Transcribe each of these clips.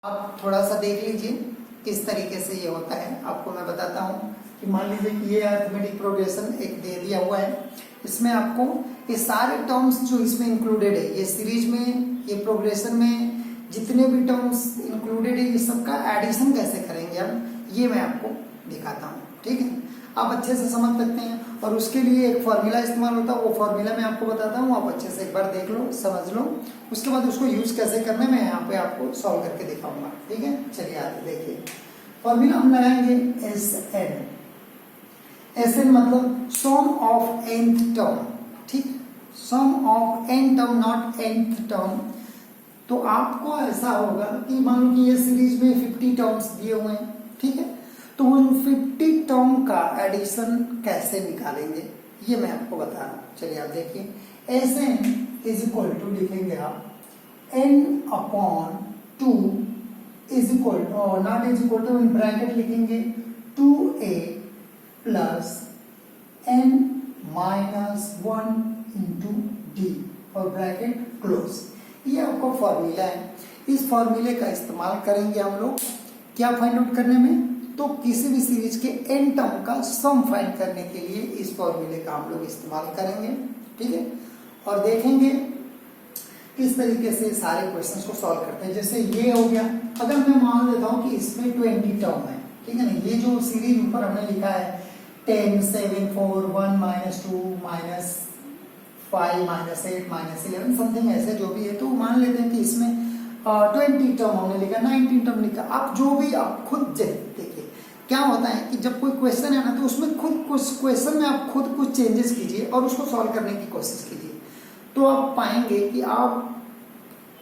आप थोड़ा सा देख लीजिए किस तरीके से ये होता है। आपको मैं बताता हूँ कि मान लीजिए कि ये अरिथमेटिक प्रोग्रेशन एक दे दिया हुआ है। इसमें आपको ये सारे टर्म्स जो इसमें इंक्लूडेड है, ये सीरीज में, ये प्रोग्रेशन में जितने भी टर्म्स इंक्लूडेड है, ये सबका एडिशन कैसे करेंगे हम, ये मैं आपको दिखाता हूँ। ठीक है, आप अच्छे से समझ सकते हैं। और उसके लिए एक फॉर्मूला इस्तेमाल होता है, वो फॉर्मूला मैं आपको बताता हूँ, आप अच्छे से एक बार देख लो, समझ लो। उसके बाद उसको यूज कैसे करना है मैं यहाँ पे आपको सॉल्व करके दिखाऊंगा। ठीक है, चलिए आगे देखिए। फॉर्मूला हम लगाएंगे एस एन मतलब सम ऑफ nth टर्म। ठीक, sum of n term, not nth term. तो आपको ऐसा होगा कि मान लो कि ये सीरीज में 50 टर्म्स दिए हुए हैं। ठीक है, तो उन 50 टर्म का एडिशन कैसे निकालेंगे ये मैं आपको बता रहा हूँ। चलिए आप देखिए, S N is equal to लिखेंगे आप n upon 2 is equal to, not is equal to, in bracket लिखेंगे 2a plus n minus 1 into D और ब्रैकेट क्लोज। ये आपका फॉर्मूला है। इस फॉर्मूले का इस्तेमाल करेंगे हम लोग क्या फाइंड आउट करने में, तो किसी भी सीरीज के n टर्म का सम फाइंड करने के लिए इस फॉर्मूले का हम लोग इस्तेमाल करेंगे। ठीक है, और देखेंगे किस तरीके से सारे क्वेश्चंस को सॉल्व करते हैं। जैसे ये हो गया, अगर मैं मान लेता हूं कि इसमें 20 टर्म है, ठीक है ना, ये जो सीरीज ऊपर हमने लिखा है 10 7 4 1 minus 2 minus 5 minus 8 minus 11 something ऐसे जो भी है, तो मान लेते हैं कि इसमें 20 टर्म हमने लिखा, 19 टर्म लिखा। आप जो भी आप खुद देखिए क्या होता है कि जब कोई क्वेश्चन है ना, तो उसमें खुद कुछ क्वेश्चन में आप खुद कुछ चेंजेस कीजिए और उसको सॉल्व करने की कोशिश कीजिए, तो आप पाएंगे कि आप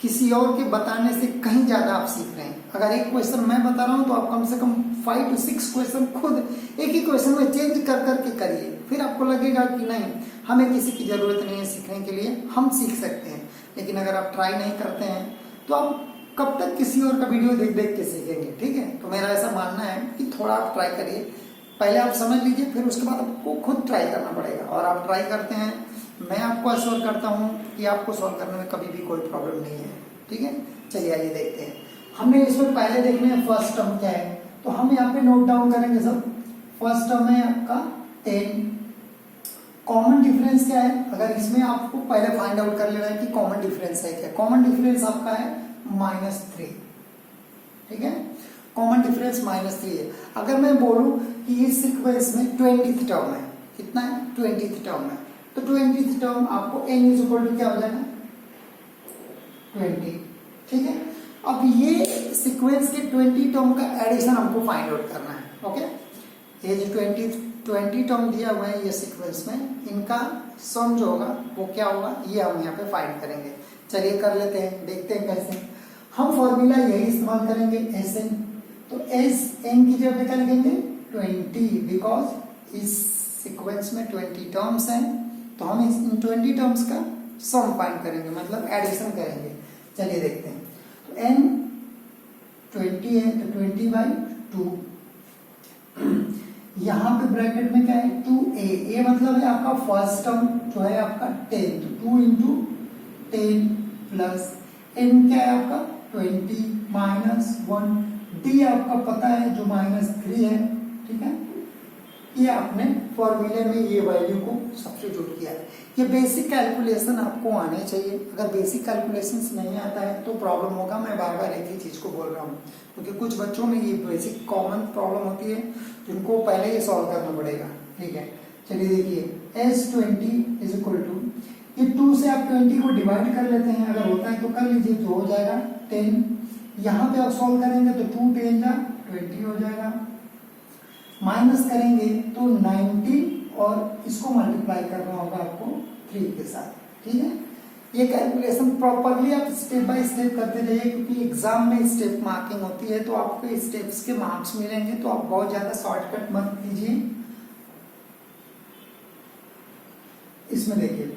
किसी और के बताने से कहीं ज्यादा आप सीख रहे हैं। अगर एक क्वेश्चन मैं बता रहा हूं तो आप कम से कम 5 to 6 क्वेश्चन खुद एक ही क्वेश्चन में चेंज कर करके करिए, फिर आपको लगेगा कि नहीं, हमें किसी की जरूरत नहीं है सीखने के लिए, हम सीख सकते हैं। लेकिन अगर आप ट्राई नहीं करते हैं तो आप कब तक किसी और का वीडियो देख देख के सीखेंगे। ठीक है, तो मेरा ऐसा मानना है कि थोड़ा आप ट्राई करिए, पहले आप समझ लीजिए, फिर उसके बाद आपको खुद ट्राई करना पड़ेगा। और आप ट्राई करते हैं, मैं आपको अश्योर करता हूँ कि आपको सॉल्व करने में कभी भी कोई प्रॉब्लम नहीं है। ठीक है, चलिए आइए देखते हैं। हमने इसमें पहले देखने हैं फर्स्ट टर्म क्या है, तो हम यहाँ पे नोट डाउन करेंगे सब। फर्स्ट टर्म है आपका 10। कॉमन डिफरेंस क्या है, अगर इसमें आपको पहले फाइंड आउट कर लेना है कि कॉमन डिफरेंस है क्या। कॉमन डिफरेंस आपका है -3। ठीक है, कॉमन डिफरेंस -3 है। अगर मैं बोलूं कि इस सीक्वेंस में 20th टर्म है, कितना है, 20th टर्म है, तो 20th टर्म आपको n इज इक्वल टू क्या हो जाएगा, 20। ठीक है, अब ये सीक्वेंस के 20 टर्म का एडिशन हमको फाइंड आउट करना है। ओके, ये जो 20 टर्म दिया हुआ है ये सीक्वेंस में, इनका सम जो होगा वो क्या होगा, ये हम यहाँ पे फाइंड करेंगे। चलिए कर लेते हैं, देखते हैं कैसे। हम फॉर्मूला यही इस्तेमाल करेंगे एस एन। तो एस एन की जगह पे क्या लिखेंगे 20, बिकॉज इस सीक्वेंस में 20 टर्म्स हैं, तो हम इन 20 टर्म्स का सम फाइंड करेंगे, मतलब एडिशन करेंगे। चलिए देखते हैं। तो n 20 है तो 20/2, यहाँ पे ब्रैकेट में क्या है 2a, a मतलब है आपका फर्स्ट टर्म जो है आपका 10, तो 2 इंटू 10 प्लस n क्या है आपका 20 माइनस 1, d आपका पता है जो -3 है। ठीक है, ये आपने फॉर्मूले में ये वैल्यू को सब्स्टिट्यूट किया है। ये बेसिक कैलकुलेशन आपको आने चाहिए, अगर बेसिक कैलकुलेशंस नहीं आता है तो प्रॉब्लम होगा। मैं बार बार एक ही चीज को बोल रहा हूँ, क्योंकि कुछ बच्चों में ये बेसिक कॉमन प्रॉब्लम होती है जिनको पहले ये सॉल्व करना पड़ेगा। ठीक है, चलिए देखिए S20 इज इक्वल टू, ये 2 से आप 20 को डिवाइड कर लेते हैं, अगर होता है तो कर लीजिए, तो हो जाएगा 10। यहाँ पे आप सॉल्व करेंगे तो 2 10 जा 20 हो जाएगा, माइनस करेंगे तो 19 और इसको मल्टीप्लाई करना होगा आपको 3 के साथ। ठीक है, ये कैलकुलेशन प्रॉपरली आप स्टेप बाय स्टेप करते रहिए, क्योंकि एग्जाम में स्टेप मार्किंग होती है, तो आपको स्टेप्स के मार्क्स मिलेंगे, तो आप बहुत ज्यादा शॉर्टकट मत कीजिए। इसमें देखिए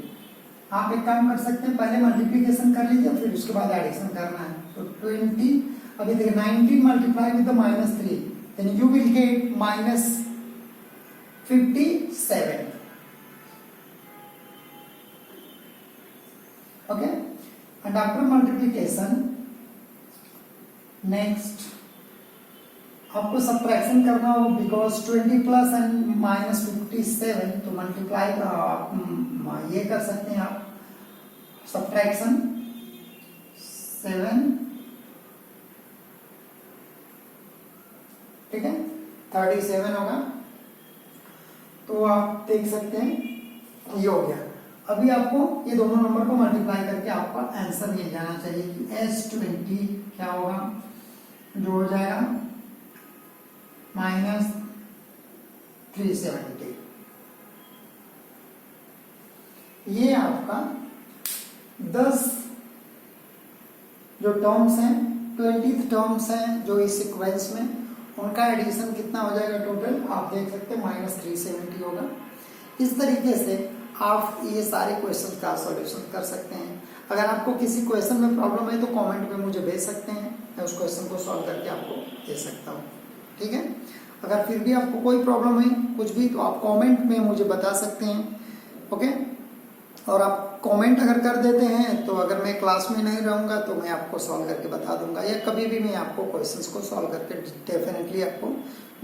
आप एक काम कर सकते हैं, पहले मल्टीप्लीकेशन कर लीजिए, फिर उसके बाद एडिशन करना है। तो 20, अभी देखिए 19 multiply with the -3, then you will get -57. Okay, and after multiplication next आपको सब्ट्रैक्शन करना हो, बिकॉज 20 प्लस एंड माइनस 57, तो मल्टीप्लाई ये कर सकते हैं आप सब्ट्रैक्शन 7, ठीक है 37 होगा। तो आप देख सकते हैं ये हो गया। अभी आपको ये दोनों नंबर को मल्टीप्लाई करके आपका आंसर मिल जाना चाहिए कि S20 क्या होगा, जो हो जाएगा -370। ये आपका 10 जो टर्म्स हैं, 20 टर्म्स हैं जो इस सीक्वेंस में, उनका एडिशन कितना हो जाएगा टोटल, आप देख सकते हैं -370 होगा। इस तरीके से आप ये सारे क्वेश्चन का सॉल्यूशन कर सकते हैं। अगर आपको किसी क्वेश्चन में प्रॉब्लम है तो कमेंट में मुझे भेज सकते हैं, मैं उस क्वेश्चन को सॉल्व करके आपको दे सकता हूँ, ठीक है। अगर फिर भी आपको कोई प्रॉब्लम है कुछ भी, तो आप कमेंट में मुझे बता सकते हैं, ओके। और आप कमेंट अगर कर देते हैं तो अगर मैं क्लास में नहीं रहूँगा तो मैं आपको सॉल्व करके बता दूंगा, या कभी भी मैं आपको क्वेश्चंस को सॉल्व करके डेफिनेटली आपको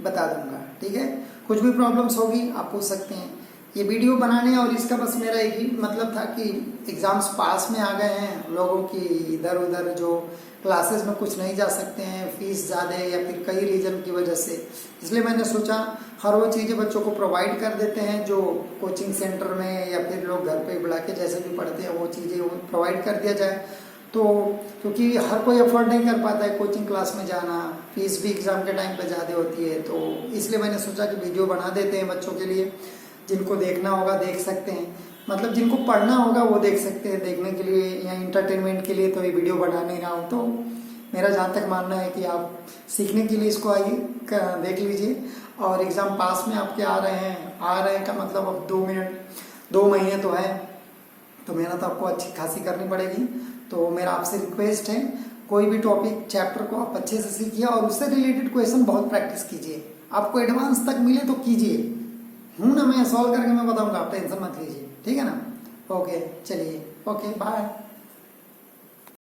बता दूंगा, ठीक है। कुछ भी प्रॉब्लम्स होगी आप पूछ सकते हैं। ये वीडियो बनाने और इसका बस मेरा एक ही मतलब था कि एग्जाम्स पास में आ गए हैं लोगों की, इधर उधर जो क्लासेस में कुछ नहीं जा सकते हैं, फीस ज़्यादा है या फिर कई रीजन की वजह से, इसलिए मैंने सोचा हर वो चीज़ें बच्चों को प्रोवाइड कर देते हैं जो कोचिंग सेंटर में या फिर लोग घर पे बुला के जैसे भी पढ़ते हैं वो चीज़ें वो प्रोवाइड कर दिया जाए। तो क्योंकि हर कोई अफोर्ड नहीं कर पाता है कोचिंग क्लास में जाना, फीस भी एग्ज़ाम के टाइम पे ज़्यादा होती है, तो इसलिए मैंने सोचा कि वीडियो बना देते हैं बच्चों के लिए। जिनको देखना होगा देख सकते हैं, मतलब जिनको पढ़ना होगा वो देख सकते हैं, देखने के लिए या इंटरटेनमेंट के लिए तो ये वीडियो बना नहीं रहा हूँ। तो मेरा जहाँ तक मानना है कि आप सीखने के लिए इसको आइए देख लीजिए, और एग्ज़ाम पास में आपके आ रहे हैं का मतलब अब 2 महीने तो है, तो मेहनत आपको अच्छी खासी करनी पड़ेगी। तो मेरा आपसे रिक्वेस्ट है कोई भी टॉपिक चैप्टर को आप अच्छे से सीखिए और उससे रिलेटेड क्वेश्चन बहुत प्रैक्टिस कीजिए। आपको एडवांस तक मिले तो कीजिए, हूँ ना मैं सॉल्व करके मैं बताऊंगा, आप टेंशन मत लीजिए, ठीक है ना। ओके चलिए, ओके बाय।